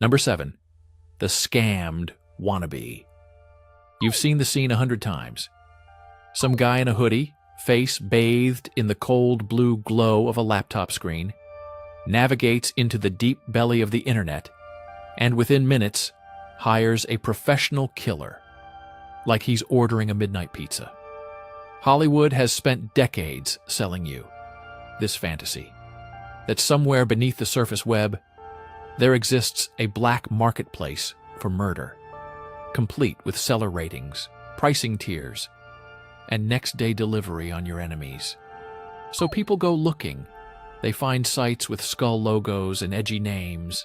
Number 7. The scammed wannabe. You've seen the scene 100 times. Some guy in a hoodie, face bathed in the cold blue glow of a laptop screen, navigates into the deep belly of the internet, and within minutes hires a professional killer, like he's ordering a midnight pizza. Hollywood has spent decades selling you this fantasy, that somewhere beneath the surface web, there exists a black marketplace for murder, complete with seller ratings, pricing tiers, and next-day delivery on your enemies. So people go looking. They find sites with skull logos and edgy names.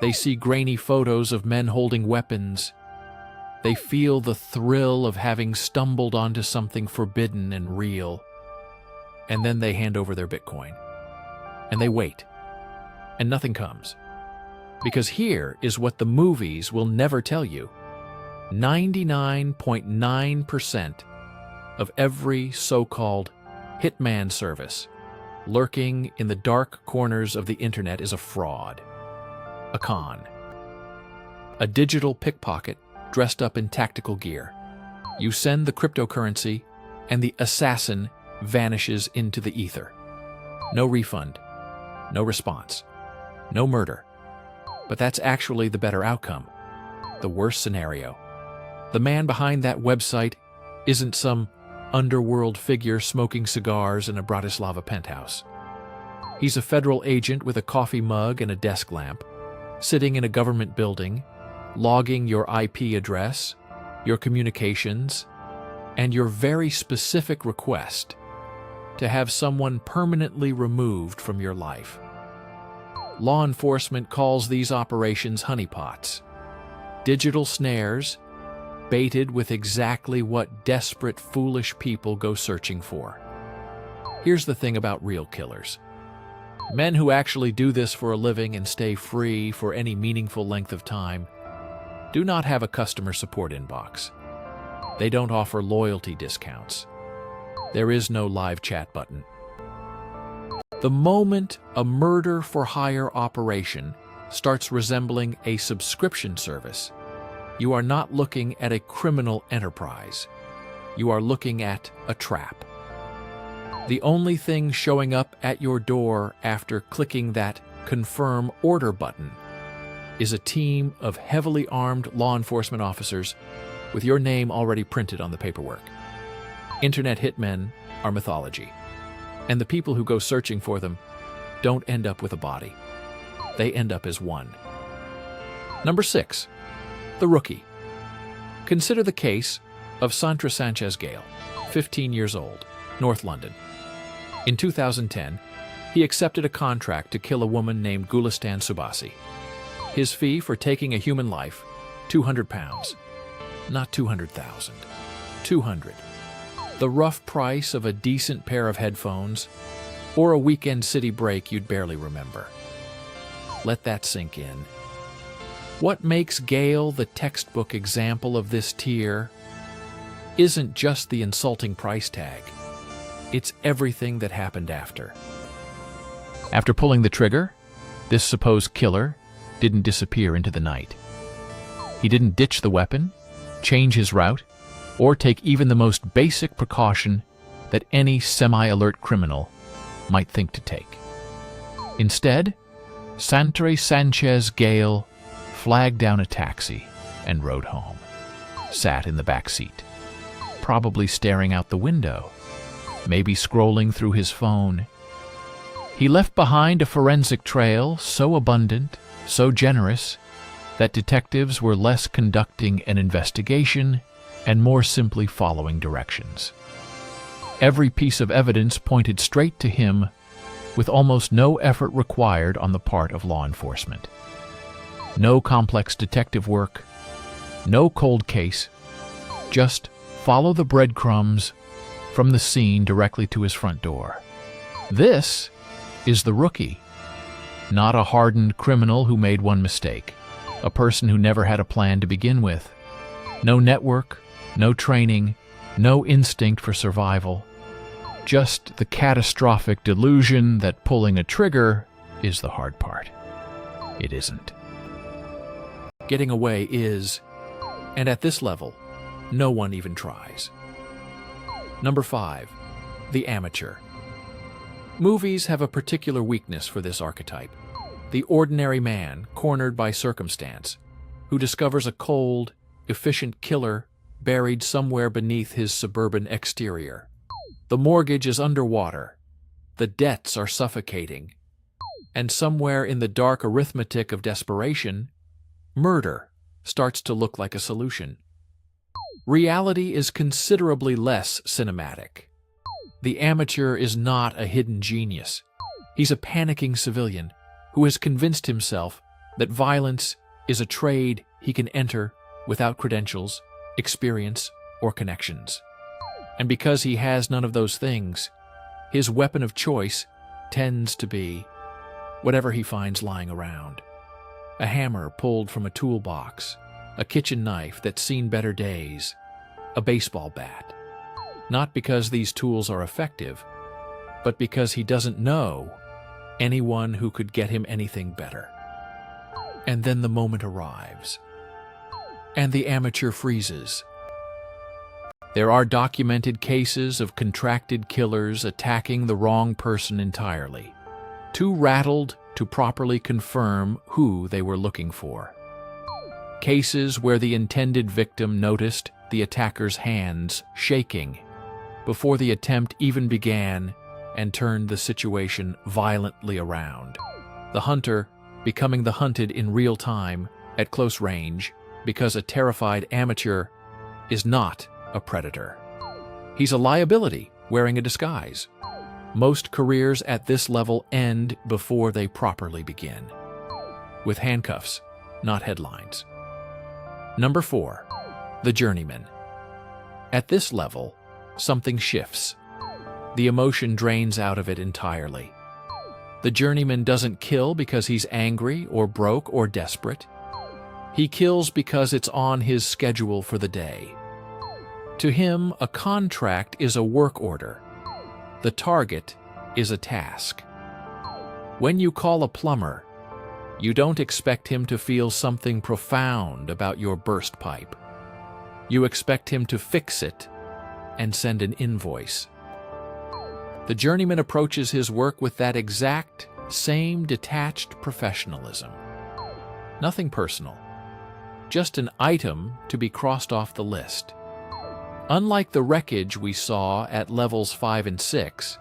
They see grainy photos of men holding weapons. They feel the thrill of having stumbled onto something forbidden and real. And then they hand over their Bitcoin. And they wait. And nothing comes. Because here is what the movies will never tell you. 99.9% of every so-called Hitman service lurking in the dark corners of the internet is a fraud, a con, a digital pickpocket dressed up in tactical gear. You send the cryptocurrency, and the assassin vanishes into the ether. No refund, no response, no murder. But that's actually the better outcome, the worst scenario. The man behind that website isn't some underworld figure smoking cigars in a Bratislava penthouse. He's a federal agent with a coffee mug and a desk lamp, sitting in a government building, logging your IP address, your communications, and your very specific request to have someone permanently removed from your life. Law enforcement calls these operations honeypots, digital snares baited with exactly what desperate, foolish people go searching for. Here's the thing about real killers. Men who actually do this for a living and stay free for any meaningful length of time do not have a customer support inbox. They don't offer loyalty discounts. There is no live chat button. The moment a murder-for-hire operation starts resembling a subscription service, you are not looking at a criminal enterprise. You are looking at a trap. The only thing showing up at your door after clicking that Confirm Order button is a team of heavily armed law enforcement officers with your name already printed on the paperwork. Internet hitmen are mythology, and the people who go searching for them don't end up with a body. They end up as one. Number 6. The rookie. Consider the case of Santra Sanchez Gale, 15 years old, North London. In 2010, he accepted a contract to kill a woman named Gulistan Subasi. His fee for taking a human life, £200. Not 200,000. 200. The rough price of a decent pair of headphones or a weekend city break you'd barely remember. Let that sink in. What makes Gale the textbook example of this tier isn't just the insulting price tag. It's everything that happened after. After pulling the trigger, this supposed killer didn't disappear into the night. He didn't ditch the weapon, change his route, or take even the most basic precaution that any semi-alert criminal might think to take. Instead, Santra Sanchez Gale flagged down a taxi and rode home. Sat in the back seat, probably staring out the window, maybe scrolling through his phone. He left behind a forensic trail so abundant, so generous, that detectives were less conducting an investigation and more simply following directions. Every piece of evidence pointed straight to him, with almost no effort required on the part of law enforcement. No complex detective work, no cold case, just follow the breadcrumbs from the scene directly to his front door. This is the rookie, not a hardened criminal who made one mistake, a person who never had a plan to begin with. No network, no training, no instinct for survival, just the catastrophic delusion that pulling a trigger is the hard part. It isn't. Getting away is, and at this level, no one even tries. Number 5. The amateur. Movies have a particular weakness for this archetype. The ordinary man, cornered by circumstance, who discovers a cold, efficient killer buried somewhere beneath his suburban exterior. The mortgage is underwater, the debts are suffocating, and somewhere in the dark arithmetic of desperation, murder starts to look like a solution. Reality is considerably less cinematic. The amateur is not a hidden genius. He's a panicking civilian who has convinced himself that violence is a trade he can enter without credentials, experience, or connections. And because he has none of those things, his weapon of choice tends to be whatever he finds lying around. A hammer pulled from a toolbox, a kitchen knife that's seen better days, a baseball bat. Not because these tools are effective, but because he doesn't know anyone who could get him anything better. And then the moment arrives, and the amateur freezes. There are documented cases of contracted killers attacking the wrong person entirely, too rattled to properly confirm who they were looking for. Cases where the intended victim noticed the attacker's hands shaking before the attempt even began and turned the situation violently around. The hunter becoming the hunted in real time at close range because a terrified amateur is not a predator. He's a liability wearing a disguise. Most careers at this level end before they properly begin, with handcuffs, not headlines. Number 4. The journeyman. At this level, something shifts. The emotion drains out of it entirely. The journeyman doesn't kill because he's angry or broke or desperate. He kills because it's on his schedule for the day. To him, a contract is a work order. The target is a task. When you call a plumber, you don't expect him to feel something profound about your burst pipe. You expect him to fix it and send an invoice. The journeyman approaches his work with that exact same detached professionalism. Nothing personal, just an item to be crossed off the list. Unlike the wreckage we saw at levels 5 and 6,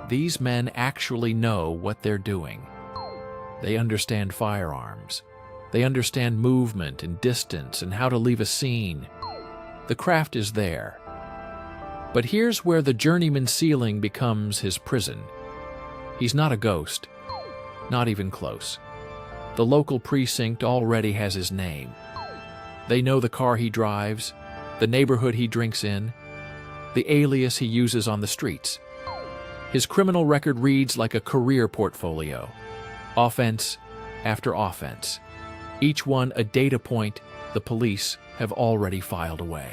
these men actually know what they're doing. They understand firearms. They understand movement and distance and how to leave a scene. The craft is there. But here's where the journeyman's ceiling becomes his prison. He's not a ghost, not even close. The local precinct already has his name. They know the car he drives, the neighborhood he drinks in, the alias he uses on the streets. His criminal record reads like a career portfolio, offense after offense, each one a data point the police have already filed away.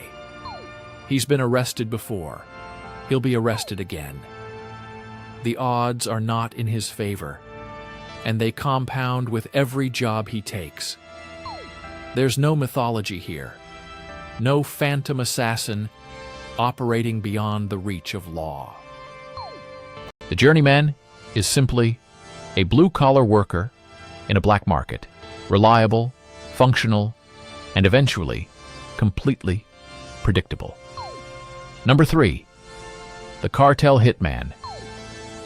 He's been arrested before. He'll be arrested again. The odds are not in his favor, and they compound with every job he takes. There's no mythology here. No phantom assassin operating beyond the reach of law. The journeyman is simply a blue-collar worker in a black market, reliable, functional, and eventually completely predictable. Number 3. The cartel hitman.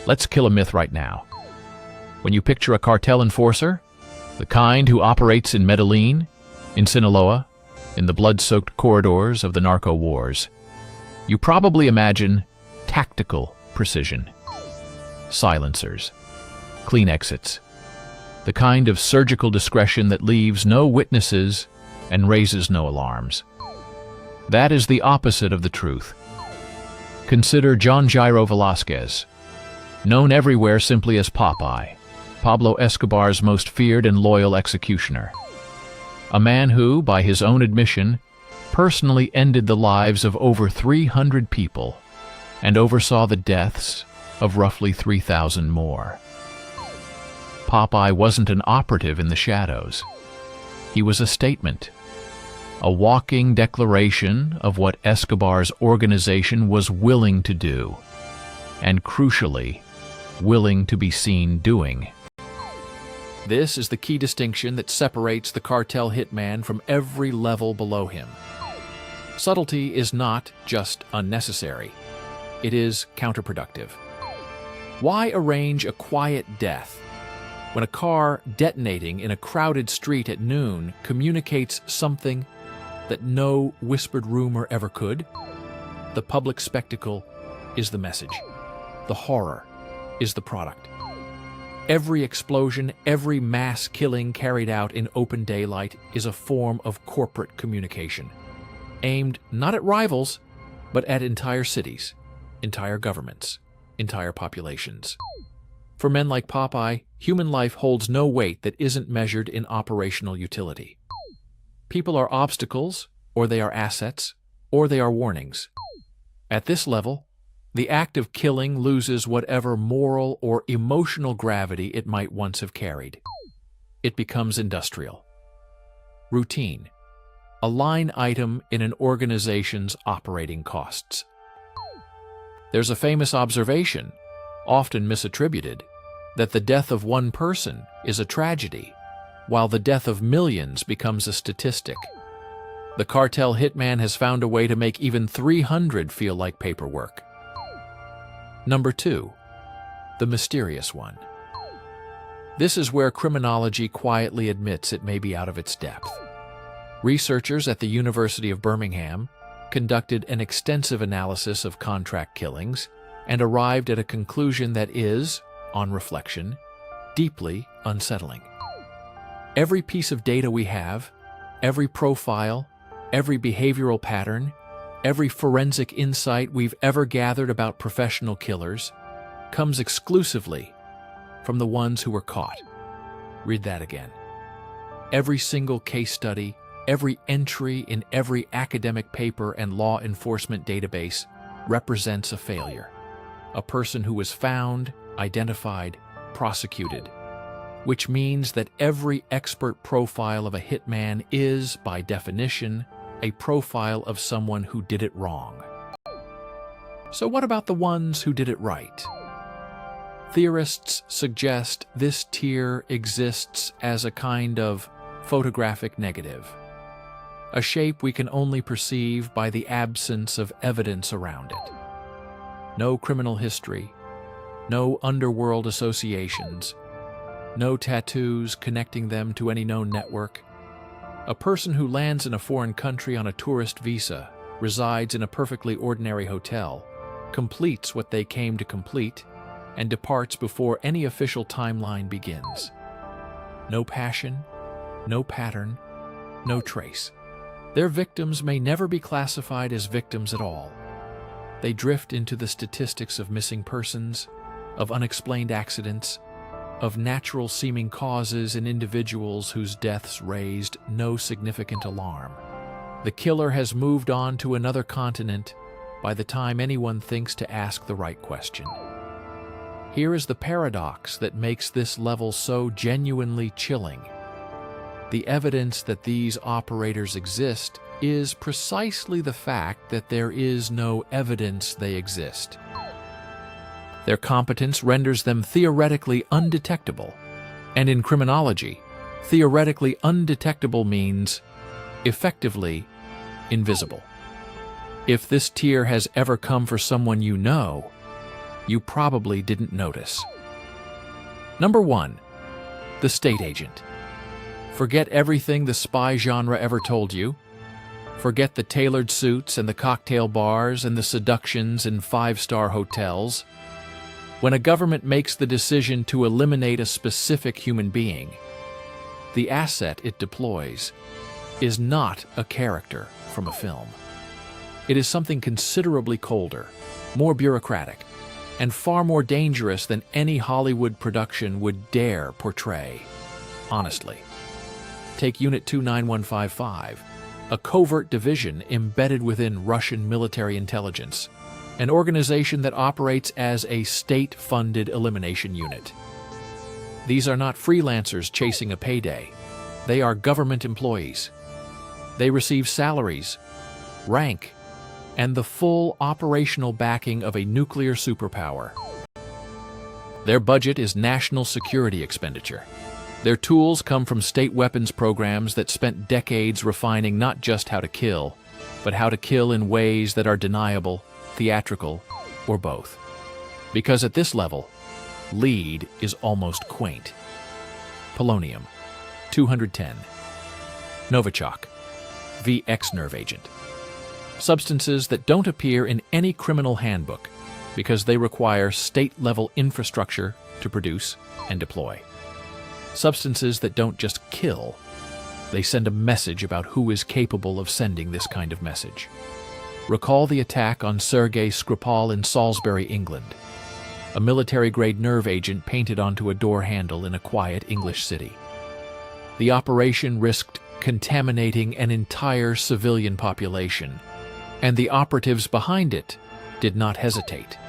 Let's kill a myth right now. When you picture a cartel enforcer, the kind who operates in Medellin, in Sinaloa, in the blood-soaked corridors of the narco wars, you probably imagine tactical precision, silencers, clean exits, the kind of surgical discretion that leaves no witnesses and raises no alarms. That is the opposite of the truth. Consider John Jairo Velasquez, known everywhere simply as Popeye, Pablo Escobar's most feared and loyal executioner. A man who, by his own admission, personally ended the lives of over 300 people and oversaw the deaths of roughly 3,000 more. Popeye wasn't an operative in the shadows. He was a statement, a walking declaration of what Escobar's organization was willing to do, and crucially, willing to be seen doing. This is the key distinction that separates the cartel hitman from every level below him. Subtlety is not just unnecessary, it is counterproductive. Why arrange a quiet death when a car detonating in a crowded street at noon communicates something that no whispered rumor ever could? The public spectacle is the message. The horror is the product. Every explosion, every mass killing carried out in open daylight is a form of corporate communication, aimed not at rivals, but at entire cities, entire governments, entire populations. For men like Popeye, human life holds no weight that isn't measured in operational utility. People are obstacles, or they are assets, or they are warnings. At this level, the act of killing loses whatever moral or emotional gravity it might once have carried. It becomes industrial. Routine, a line item in an organization's operating costs. There's a famous observation, often misattributed, that the death of one person is a tragedy, while the death of millions becomes a statistic. The cartel hitman has found a way to make even 300 feel like paperwork. Number 2, the mysterious one. This is where criminology quietly admits it may be out of its depth. Researchers at the University of Birmingham conducted an extensive analysis of contract killings and arrived at a conclusion that is, on reflection, deeply unsettling. Every piece of data we have, every profile, every behavioral pattern, every forensic insight we've ever gathered about professional killers comes exclusively from the ones who were caught. Read that again. Every single case study, every entry in every academic paper and law enforcement database represents a failure. A person who was found, identified, prosecuted, which means that every expert profile of a hitman is, by definition, a profile of someone who did it wrong. So what about the ones who did it right? Theorists suggest this tier exists as a kind of photographic negative, a shape we can only perceive by the absence of evidence around it. No criminal history, no underworld associations, no tattoos connecting them to any known network. A person who lands in a foreign country on a tourist visa, resides in a perfectly ordinary hotel, completes what they came to complete, and departs before any official timeline begins. No passion, no pattern, no trace. Their victims may never be classified as victims at all. They drift into the statistics of missing persons, of unexplained accidents, of natural-seeming causes in individuals whose deaths raised no significant alarm. The killer has moved on to another continent by the time anyone thinks to ask the right question. Here is the paradox that makes this level so genuinely chilling. The evidence that these operators exist is precisely the fact that there is no evidence they exist. Their competence renders them theoretically undetectable, and in criminology, theoretically undetectable means effectively invisible. If this tier has ever come for someone you know, you probably didn't notice. Number 1, the state agent. Forget everything the spy genre ever told you. Forget the tailored suits and the cocktail bars and the seductions in five-star hotels. When a government makes the decision to eliminate a specific human being, the asset it deploys is not a character from a film. It is something considerably colder, more bureaucratic, and far more dangerous than any Hollywood production would dare portray. Honestly. Take Unit 29155, a covert division embedded within Russian military intelligence, an organization that operates as a state-funded elimination unit. These are not freelancers chasing a payday. They are government employees. They receive salaries, rank, and the full operational backing of a nuclear superpower. Their budget is national security expenditure. Their tools come from state weapons programs that spent decades refining not just how to kill, but how to kill in ways that are deniable, theatrical, or both. Because at this level, lead is almost quaint. Polonium, 210. Novichok, VX nerve agent. Substances that don't appear in any criminal handbook because they require state-level infrastructure to produce and deploy. Substances that don't just kill, they send a message about who is capable of sending this kind of message. Recall the attack on Sergei Skripal in Salisbury, England, a military-grade nerve agent painted onto a door handle in a quiet English city. The operation risked contaminating an entire civilian population, and the operatives behind it did not hesitate.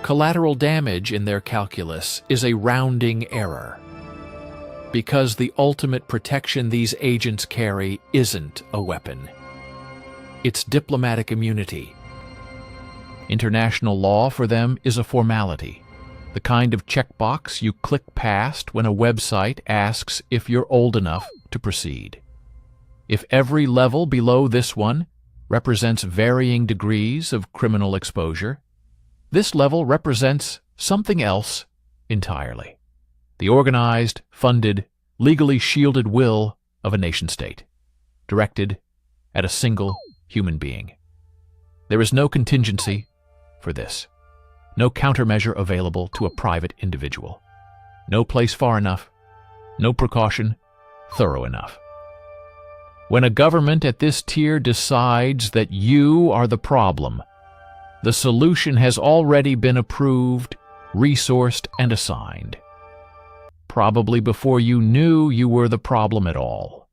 Collateral damage in their calculus is a rounding error, because the ultimate protection these agents carry isn't a weapon. It's diplomatic immunity. International law for them is a formality, the kind of checkbox you click past when a website asks if you're old enough to proceed. If every level below this one represents varying degrees of criminal exposure, this level represents something else entirely. The organized, funded, legally shielded will of a nation-state, directed at a single human being. There is no contingency for this, no countermeasure available to a private individual, no place far enough, no precaution thorough enough. When a government at this tier decides that you are the problem, the solution has already been approved, resourced, and assigned, probably before you knew you were the problem at all.